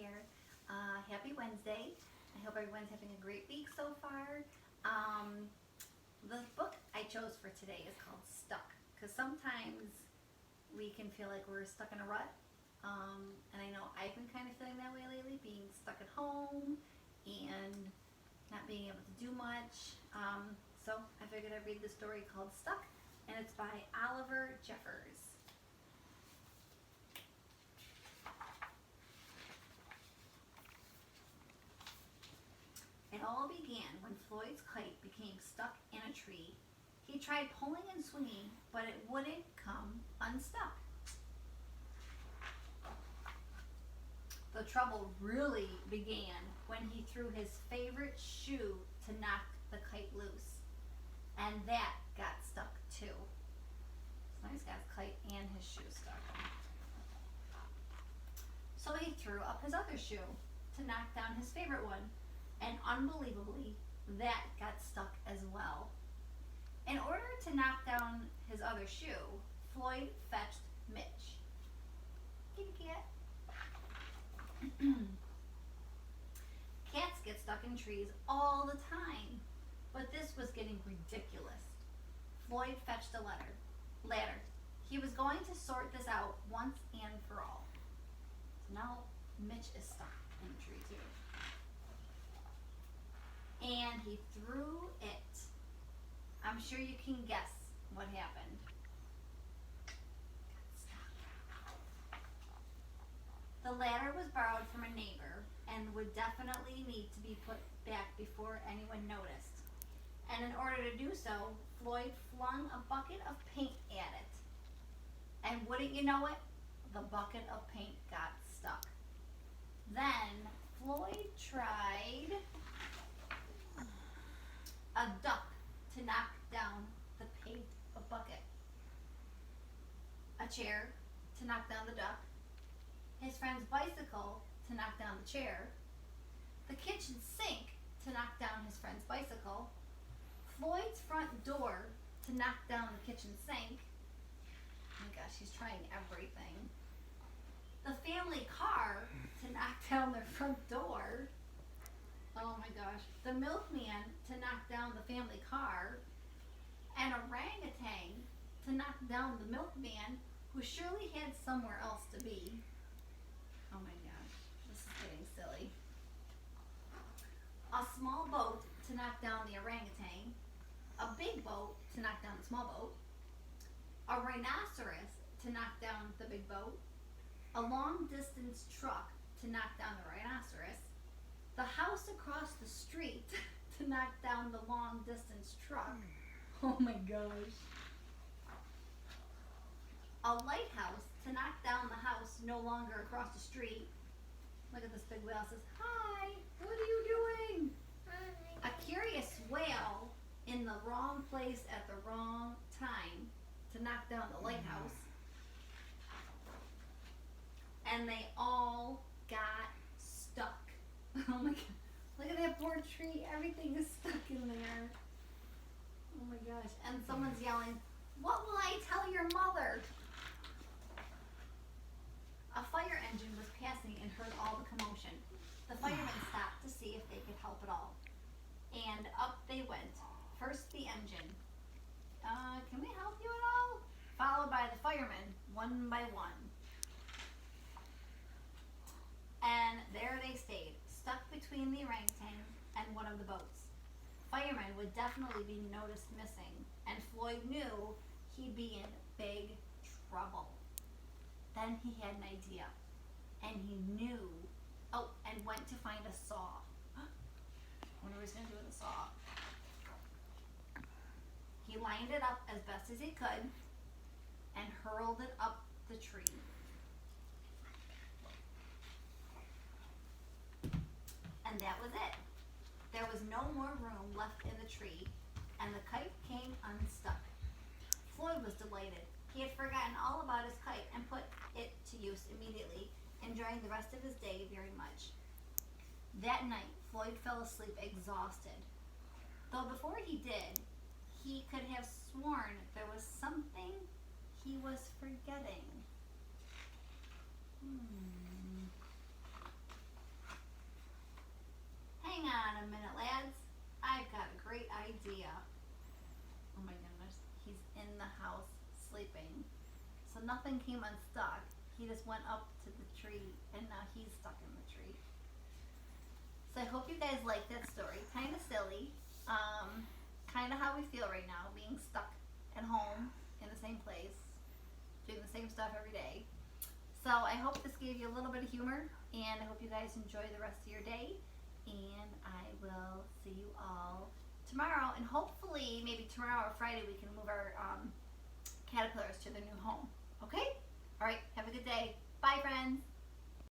here. Happy Wednesday. I hope everyone's having a great week so far. The book I chose for today is called Stuck, because sometimes we can feel like we're stuck in a rut. And I know I've been kind of feeling that way lately, being stuck at home and not being able to do much. So I figured I'd read the story called Stuck, and it's by Oliver Jeffers. It all began when Floyd's kite became stuck in a tree. He tried pulling and swinging, but it wouldn't come unstuck. The trouble really began when he threw his favorite shoe to knock the kite loose. And that got stuck too. So he's got his kite and his shoe stuck. So he threw up his other shoe to knock down his favorite one. And unbelievably, that got stuck as well. In order to knock down his other shoe, Floyd fetched Mitch. Kitty cat. Cats get stuck in trees all the time, but this was getting ridiculous. Floyd fetched a ladder. He was going to sort this out once and for all. So now Mitch is stuck in the tree too. And he threw it. I'm sure you can guess what happened. The ladder was borrowed from a neighbor and would definitely need to be put back before anyone noticed. And in order to do so, Floyd flung a bucket of paint at it. And wouldn't you know it, the bucket of paint got stuck. Then Floyd tried a duck to knock down the paint bucket, a chair to knock down the duck, his friend's bicycle to knock down the chair, the kitchen sink to knock down his friend's bicycle, Floyd's front door to knock down the kitchen sink. Oh my gosh, he's trying everything. The family car to knock down their front door. Oh my gosh. The milkman to knock down the family car. An orangutan to knock down the milkman, who surely had somewhere else to be. Oh my gosh, this is getting silly. A small boat to knock down the orangutan. A big boat to knock down the small boat. A rhinoceros to knock down the big boat. A long distance truck to knock down the rhinoceros. The house across the street to knock down the long distance truck. Oh my gosh. A lighthouse to knock down the house no longer across the street. Look at this big whale, says, "Hi, what are you doing?" Hi. A curious whale in the wrong place at the wrong time to knock down the lighthouse. And they all got stuck. Oh my god. Look at that poor tree. Everything is stuck in there. Oh my gosh. And someone's yelling, "What will I tell your mother?" A fire engine was passing and heard all the commotion. The firemen stopped to see if they could help at all. And up they went. First the engine. Can we help you at all? Followed by the firemen, one by one. And there they stayed, stuck between the orangutan and one of the boats. Firemen would definitely be noticed missing, and Floyd knew he'd be in big trouble. Then he had an idea, and he knew, and went to find a saw. Wonder what he's gonna do with a saw. He lined it up as best as he could and hurled it up the tree. And that was it. There was no more room left in the tree, and the kite came unstuck. Floyd was delighted. He had forgotten all about his kite and put it to use immediately, enjoying the rest of his day very much. That night, Floyd fell asleep exhausted. Though before he did, he could have sworn there was something he was forgetting. sleeping. So nothing came unstuck. He just went up to the tree and now he's stuck in the tree. So I hope you guys like that story. Kind of silly. Kind of how we feel right now, being stuck at home in the same place, doing the same stuff every day. So I hope this gave you a little bit of humor, and I hope you guys enjoy the rest of your day. And I will see you all tomorrow, and hopefully maybe tomorrow or Friday we can move our caterpillars to their new home. Okay? All right. Have a good day. Bye, friends.